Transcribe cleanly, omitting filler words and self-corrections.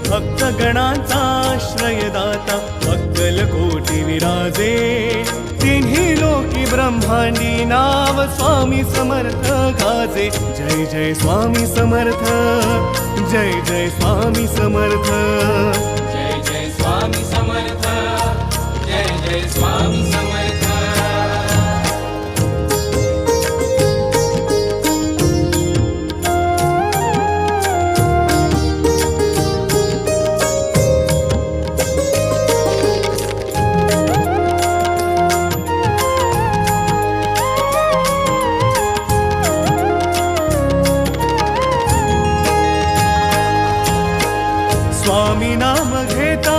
भक्तगणांचा आश्रयदाता अक्कलकोटी विराजे तिन्ही लोकी ब्रह्मांडी नाव स्वामी समर्थ गाजे जय जय स्वामी समर्थ जय जय स्वामी समर्थ जय जय स्वामी समर्थ जय जय स्वामी समर्थ स्वामी नाम घेता